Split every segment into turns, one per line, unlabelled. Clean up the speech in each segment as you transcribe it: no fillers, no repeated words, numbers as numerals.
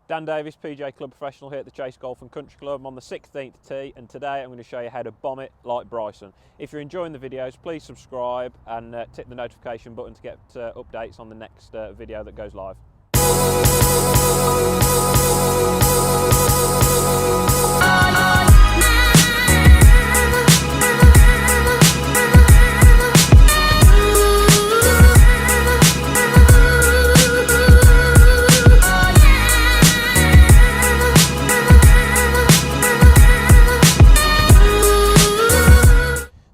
Dan Davis, PGA Club Professional here at the Chase Golf and Country Club. I'm on the 16th tee and today I'm going to show you how to bomb it like Bryson. If you're enjoying the videos, please subscribe and tick the notification button to get updates on the next video that goes live.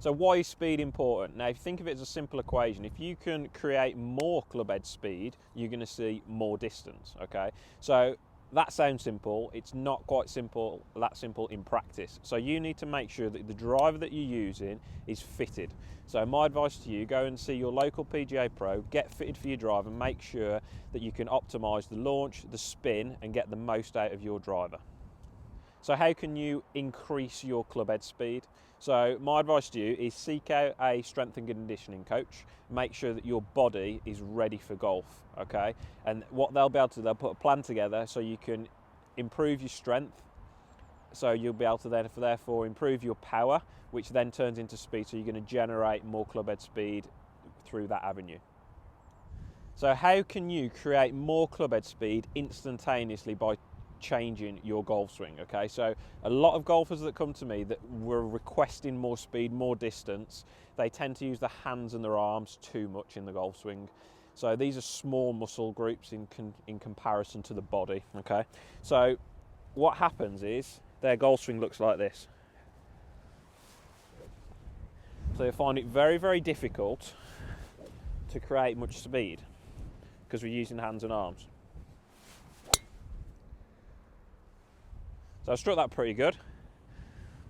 So why is speed important? Now, if you think of it as a simple equation, if you can create more clubhead speed, you're going to see more distance, okay? So that sounds simple. It's not quite that simple in practice. So you need to make sure that the driver that you're using is fitted. So my advice to you, go and see your local PGA pro, get fitted for your driver, and make sure that you can optimize the launch, the spin, and get the most out of your driver. So how can you increase your clubhead speed? So my advice to you is seek out a strength and conditioning coach. Make sure that your body is ready for golf, okay? And what they'll be able to do, they'll put a plan together so you can improve your strength. So you'll be able to therefore improve your power, which then turns into speed. So you're going to generate more clubhead speed through that avenue. So how can you create more clubhead speed instantaneously by changing your golf swing? Okay, so a lot of golfers that come to me that were requesting more speed, more distance, they tend to use the hands and their arms too much in the golf swing. So these are small muscle groups in comparison to the body. Okay, so what happens is their golf swing looks like this. So you find it very, very difficult to create much speed because we're using hands and arms. So I struck that pretty good,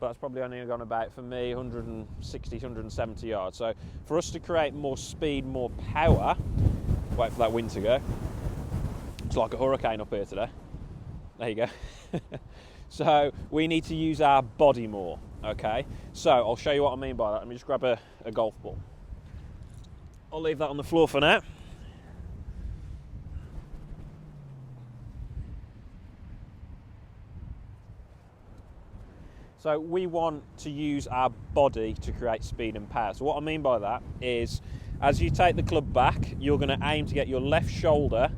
but that's probably only gone about, for me, 160, 170 yards. So for us to create more speed, more power, wait for that wind to go. It's like a hurricane up here today. There you go. So we need to use our body more, okay? So I'll show you what I mean by that. Let me just grab a golf ball. I'll leave that on the floor for now. So we want to use our body to create speed and power. So what I mean by that is, as you take the club back, you're going to aim to get your left shoulder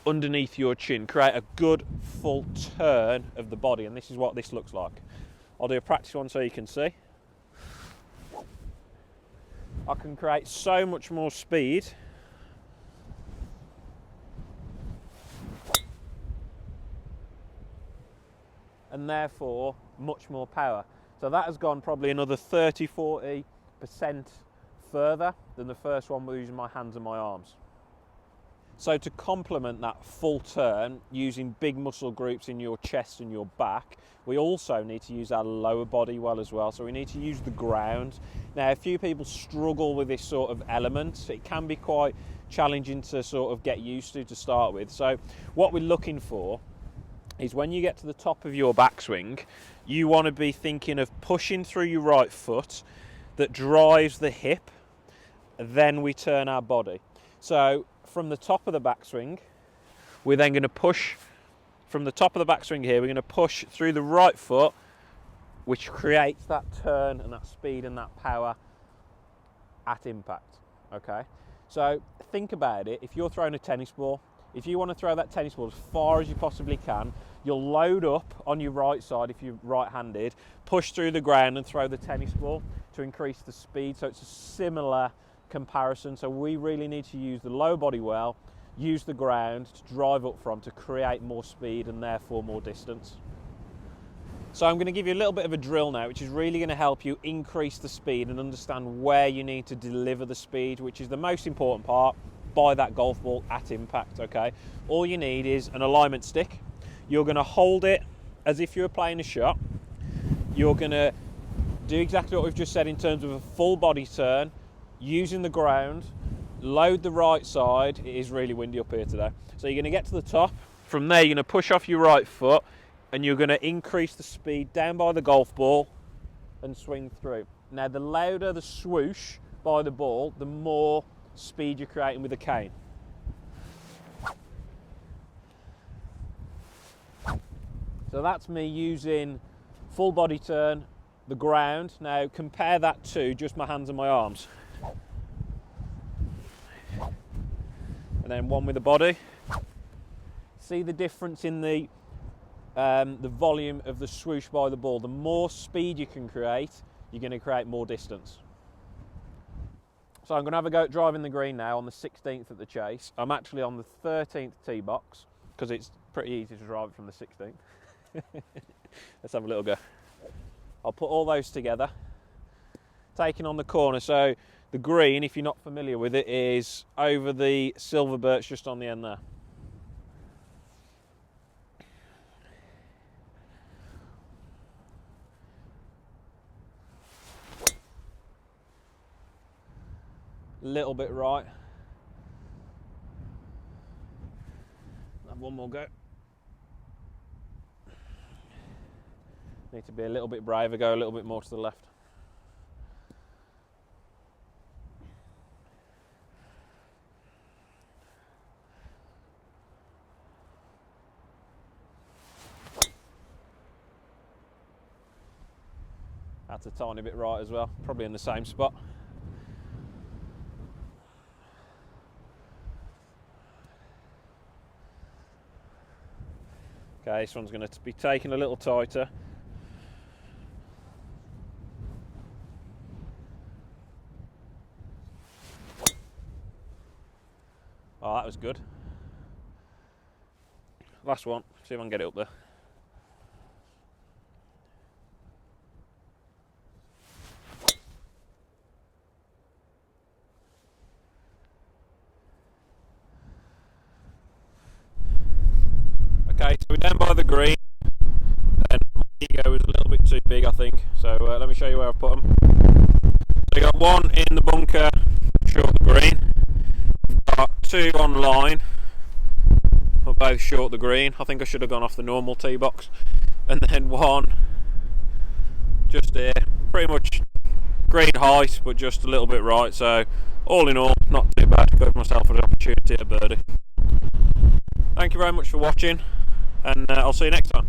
underneath your chin, create a good full turn of the body, and this is what this looks like. I'll do a practice one so you can see. I can create so much more speed and therefore much more power. So that has gone probably another 30-40% further than the first one with using my hands and my arms. So to complement that full turn using big muscle groups in your chest and your back, we also need to use our lower body well as well. So we need to use the ground. Now, a few people struggle with this sort of element. It can be quite challenging to sort of get used to start with. So what we're looking for is when you get to the top of your backswing, you want to be thinking of pushing through your right foot that drives the hip, then we turn our body. So from the top of the backswing, we're then going to push from the top of the backswing here, we're going to push through the right foot, which creates that turn and that speed and that power at impact, okay? So think about it. If you're throwing a tennis ball, if you want to throw that tennis ball as far as you possibly can, you'll load up on your right side if you're right-handed, push through the ground and throw the tennis ball to increase the speed. So it's a similar comparison. So we really need to use the lower body well, use the ground to drive up from to create more speed and therefore more distance. So I'm going to give you a little bit of a drill now, which is really going to help you increase the speed and understand where you need to deliver the speed, which is the most important part, by that golf ball at impact, okay? All you need is an alignment stick. You're going to hold it as if you were playing a shot. You're going to do exactly what we've just said in terms of a full body turn, using the ground, load the right side. It is really windy up here today. So you're going to get to the top. From there, you're going to push off your right foot and you're going to increase the speed down by the golf ball and swing through. Now, the louder the swoosh by the ball, the more speed you're creating with the cane. So that's me using full body turn, the ground. Now compare that to just my hands and my arms. And then one with the body. See the difference in the volume of the swoosh by the ball. The more speed you can create, you're going to create more distance. So I'm going to have a go at driving the green now on the 16th at the Chase. I'm actually on the 13th tee box because it's pretty easy to drive it from the 16th. Let's have a little go. I'll put all those together. Taking on the corner, so the green, if you're not familiar with it, is over the silver birch just on the end there. Little bit right. Have one more go. Need to be a little bit braver, go a little bit more to the left. That's a tiny bit right as well, probably in the same spot. Okay, this one's going to be taken a little tighter. Oh, that was good. Last one, see if I can get it up there. Okay, so we're down by the green, and my ego was a little bit too big, I think. So let me show you where I've put them. So you got one in the bunker, short the green. We've got two on line, we're both short the green. I think I should have gone off the normal tee box. And then one just here, pretty much green height, but just a little bit right. So all in all, not too bad. Gave myself an opportunity at birdie. Thank you very much for watching, and I'll see you next time.